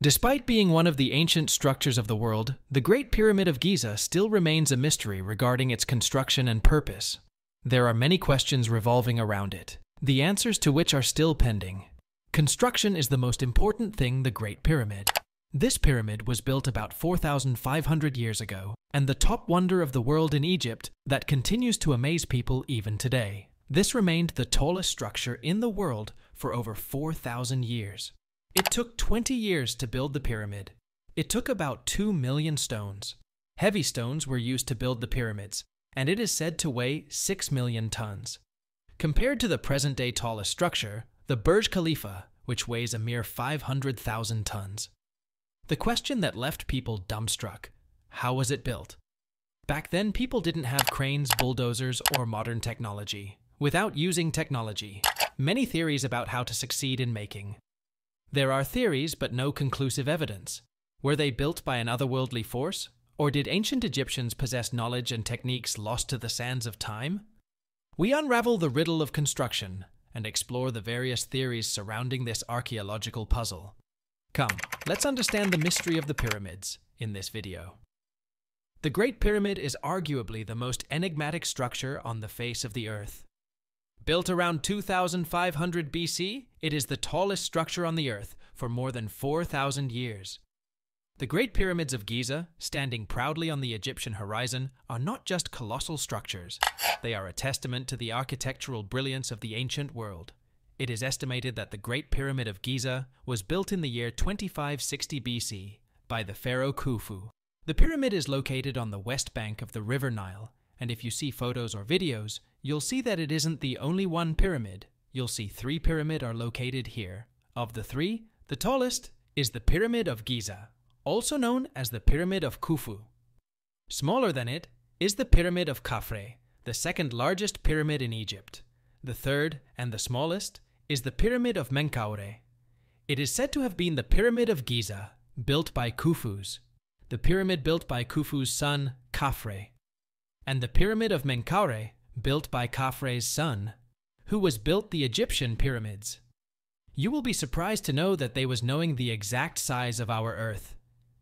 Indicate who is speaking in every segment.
Speaker 1: Despite being one of the ancient structures of the world, the Great Pyramid of Giza still remains a mystery regarding its construction and purpose. There are many questions revolving around it, the answers to which are still pending. Construction is the most important thing the Great Pyramid. This pyramid was built about 4,500 years ago, and the top wonder of the world in Egypt that continues to amaze people even today. This remained the tallest structure in the world for over 4,000 years. It took 20 years to build the pyramid. It took about 2 million stones. Heavy stones were used to build the pyramids, and it is said to weigh 6 million tons. Compared to the present-day tallest structure, the Burj Khalifa, which weighs a mere 500,000 tons. The question that left people dumbstruck: how was it built? Back then, people didn't have cranes, bulldozers, or modern technology. Without using technology, many theories about how to succeed in making. There are theories, but no conclusive evidence. Were they built by an otherworldly force? Or did ancient Egyptians possess knowledge and techniques lost to the sands of time? We unravel the riddle of construction and explore the various theories surrounding this archaeological puzzle. Come, let's understand the mystery of the pyramids in this video. The Great Pyramid is arguably the most enigmatic structure on the face of the Earth. Built around 2500 BC, it is the tallest structure on the Earth for more than 4,000 years. The Great Pyramids of Giza, standing proudly on the Egyptian horizon, are not just colossal structures. They are a testament to the architectural brilliance of the ancient world. It is estimated that the Great Pyramid of Giza was built in the year 2560 BC by the pharaoh Khufu. The pyramid is located on the west bank of the River Nile, and if you see photos or videos, you'll see that it isn't the only one pyramid. You'll see 3 pyramids are located here. Of the 3, the tallest is the Pyramid of Giza, also known as the Pyramid of Khufu. Smaller than it is the Pyramid of Khafre, the second largest pyramid in Egypt. The third, and the smallest, is the Pyramid of Menkaure. It is said to have been the Pyramid of Giza, built by Khufu's, the pyramid built by Khufu's son, Khafre, and the Pyramid of Menkaure, built by Khafre's son, who was built the Egyptian pyramids. You will be surprised to know that they was knowing the exact size of our Earth.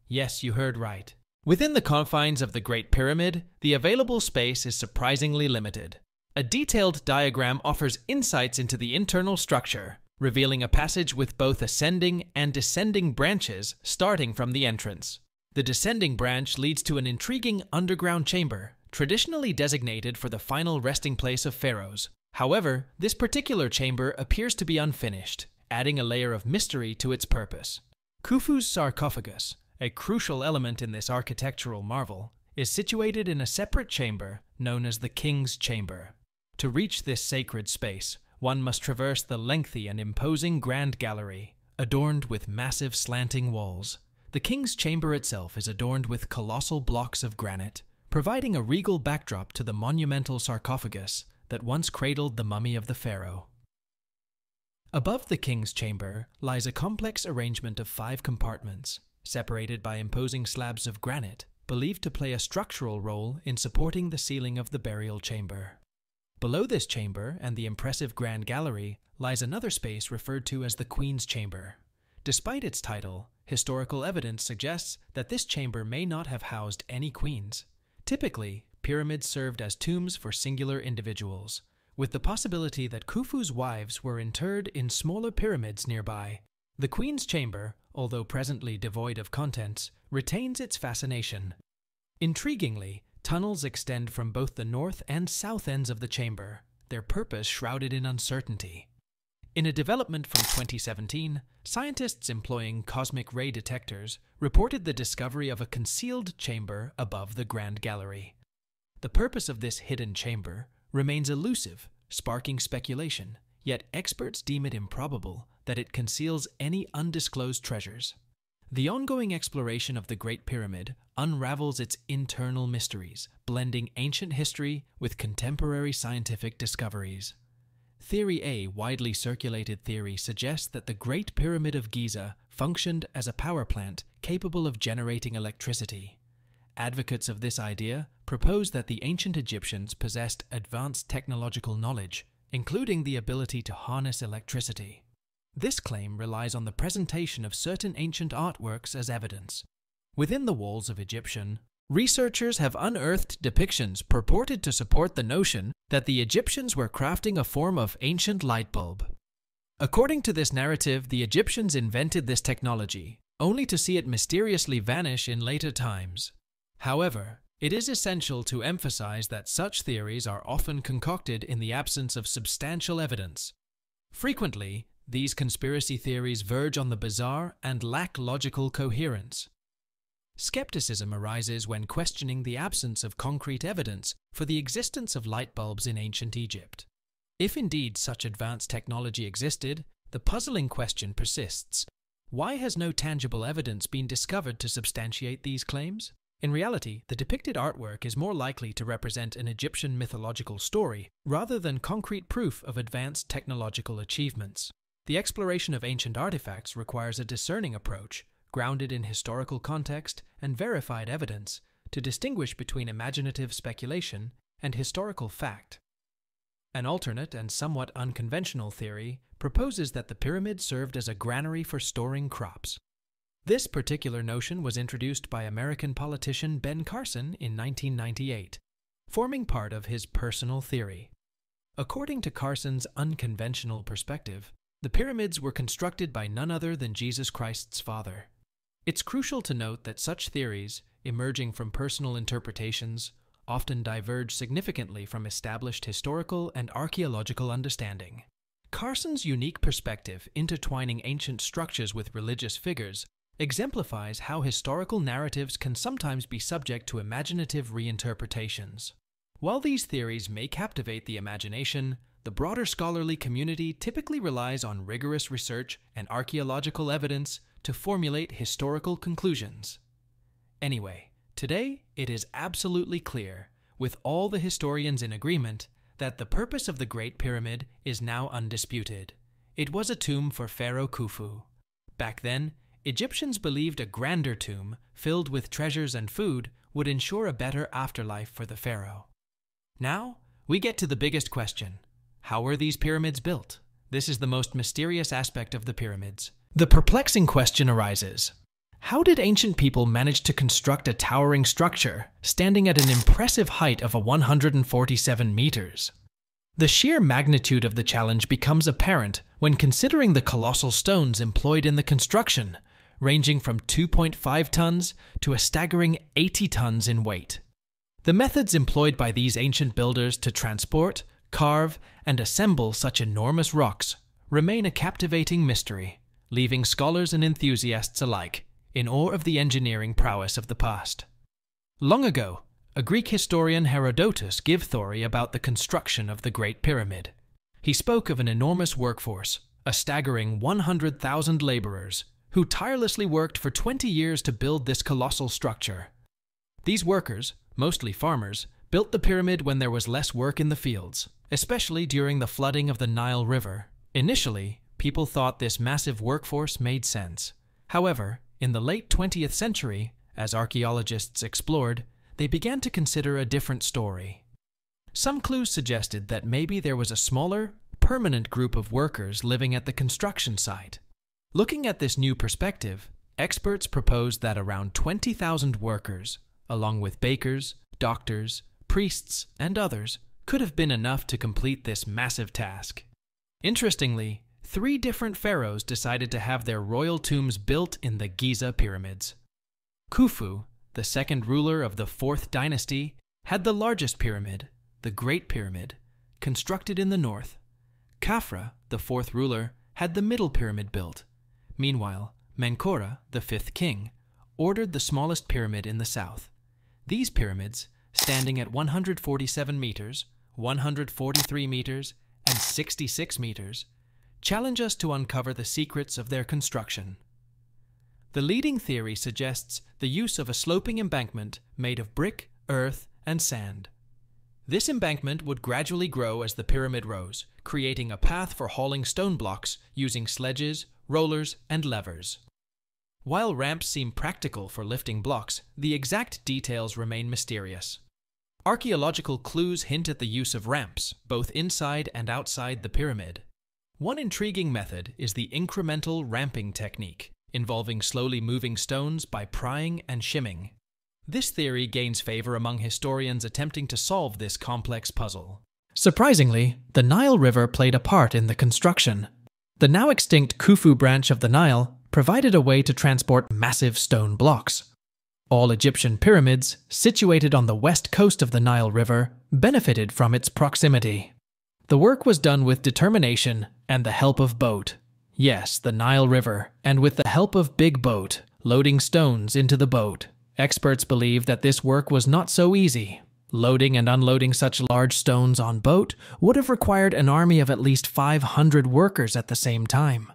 Speaker 1: Yes, you heard right. Within the confines of the Great Pyramid, the available space is surprisingly limited. A detailed diagram offers insights into the internal structure, revealing a passage with both ascending and descending branches starting from the entrance. The descending branch leads to an intriguing underground chamber, traditionally designated for the final resting place of pharaohs. However, this particular chamber appears to be unfinished, adding a layer of mystery to its purpose. Khufu's sarcophagus, a crucial element in this architectural marvel, is situated in a separate chamber known as the King's Chamber. To reach this sacred space, one must traverse the lengthy and imposing Grand Gallery, adorned with massive slanting walls. The King's Chamber itself is adorned with colossal blocks of granite, providing a regal backdrop to the monumental sarcophagus that once cradled the mummy of the pharaoh. Above the King's Chamber lies a complex arrangement of 5 compartments, separated by imposing slabs of granite, believed to play a structural role in supporting the ceiling of the burial chamber. Below this chamber and the impressive Grand Gallery lies another space referred to as the Queen's Chamber. Despite its title, historical evidence suggests that this chamber may not have housed any queens. Typically, pyramids served as tombs for singular individuals, with the possibility that Khufu's wives were interred in smaller pyramids nearby. The Queen's Chamber, although presently devoid of contents, retains its fascination. Intriguingly, tunnels extend from both the north and south ends of the chamber, their purpose shrouded in uncertainty. In a development from 2017, scientists employing cosmic ray detectors reported the discovery of a concealed chamber above the Grand Gallery. The purpose of this hidden chamber remains elusive, sparking speculation, yet experts deem it improbable that it conceals any undisclosed treasures. The ongoing exploration of the Great Pyramid unravels its internal mysteries, blending ancient history with contemporary scientific discoveries. Theory A, widely circulated theory, suggests that the Great Pyramid of Giza functioned as a power plant capable of generating electricity. Advocates of this idea propose that the ancient Egyptians possessed advanced technological knowledge, including the ability to harness electricity. This claim relies on the presentation of certain ancient artworks as evidence. Within the walls of Egyptian, researchers have unearthed depictions purported to support the notion that the Egyptians were crafting a form of ancient light bulb. According to this narrative, the Egyptians invented this technology, only to see it mysteriously vanish in later times. However, it is essential to emphasize that such theories are often concocted in the absence of substantial evidence. Frequently, these conspiracy theories verge on the bizarre and lack logical coherence. Skepticism arises when questioning the absence of concrete evidence for the existence of light bulbs in ancient Egypt. If indeed such advanced technology existed, the puzzling question persists: why has no tangible evidence been discovered to substantiate these claims? In reality, the depicted artwork is more likely to represent an Egyptian mythological story rather than concrete proof of advanced technological achievements. The exploration of ancient artifacts requires a discerning approach, grounded in historical context and verified evidence, to distinguish between imaginative speculation and historical fact. An alternate and somewhat unconventional theory proposes that the pyramid served as a granary for storing crops. This particular notion was introduced by American politician Ben Carson in 1998, forming part of his personal theory. According to Carson's unconventional perspective, the pyramids were constructed by none other than Jesus Christ's father. It's crucial to note that such theories, emerging from personal interpretations, often diverge significantly from established historical and archaeological understanding. Carson's unique perspective, intertwining ancient structures with religious figures, exemplifies how historical narratives can sometimes be subject to imaginative reinterpretations. While these theories may captivate the imagination, the broader scholarly community typically relies on rigorous research and archaeological evidence to formulate historical conclusions. Anyway, today it is absolutely clear, with all the historians in agreement, that the purpose of the Great Pyramid is now undisputed. It was a tomb for Pharaoh Khufu. Back then, Egyptians believed a grander tomb, filled with treasures and food, would ensure a better afterlife for the pharaoh. Now, we get to the biggest question. How were these pyramids built? This is the most mysterious aspect of the pyramids. The perplexing question arises: how did ancient people manage to construct a towering structure, standing at an impressive height of 147 meters? The sheer magnitude of the challenge becomes apparent when considering the colossal stones employed in the construction, ranging from 2.5 tons to a staggering 80 tons in weight. The methods employed by these ancient builders to transport, carve, and assemble such enormous rocks remain a captivating mystery, leaving scholars and enthusiasts alike in awe of the engineering prowess of the past. Long ago, a Greek historian Herodotus gave theory about the construction of the Great Pyramid. He spoke of an enormous workforce, a staggering 100,000 laborers, who tirelessly worked for 20 years to build this colossal structure. These workers, mostly farmers, built the pyramid when there was less work in the fields, especially during the flooding of the Nile River. Initially, people thought this massive workforce made sense. However, in the late 20th century, as archaeologists explored, they began to consider a different story. Some clues suggested that maybe there was a smaller, permanent group of workers living at the construction site. Looking at this new perspective, experts proposed that around 20,000 workers, along with bakers, doctors, priests, and others, could have been enough to complete this massive task. Interestingly, 3 different pharaohs decided to have their royal tombs built in the Giza pyramids. Khufu, the second ruler of the 4th dynasty, had the largest pyramid, the Great Pyramid, constructed in the north. Khafra, the 4th ruler, had the middle pyramid built. Meanwhile, Menkora, the 5th king, ordered the smallest pyramid in the south. These pyramids, standing at 147 meters, 143 meters, and 66 meters, challenge us to uncover the secrets of their construction. The leading theory suggests the use of a sloping embankment made of brick, earth, and sand. This embankment would gradually grow as the pyramid rose, creating a path for hauling stone blocks using sledges, rollers, and levers. While ramps seem practical for lifting blocks, the exact details remain mysterious. Archaeological clues hint at the use of ramps, both inside and outside the pyramid. One intriguing method is the incremental ramping technique, involving slowly moving stones by prying and shimming. This theory gains favor among historians attempting to solve this complex puzzle. Surprisingly, the Nile River played a part in the construction. The now extinct Khufu branch of the Nile provided a way to transport massive stone blocks. All Egyptian pyramids, situated on the west coast of the Nile River, benefited from its proximity. The work was done with determination and the help of boat. Yes, the Nile River, and with the help of big boat, loading stones into the boat. Experts believe that this work was not so easy. Loading and unloading such large stones on boat would have required an army of at least 500 workers at the same time.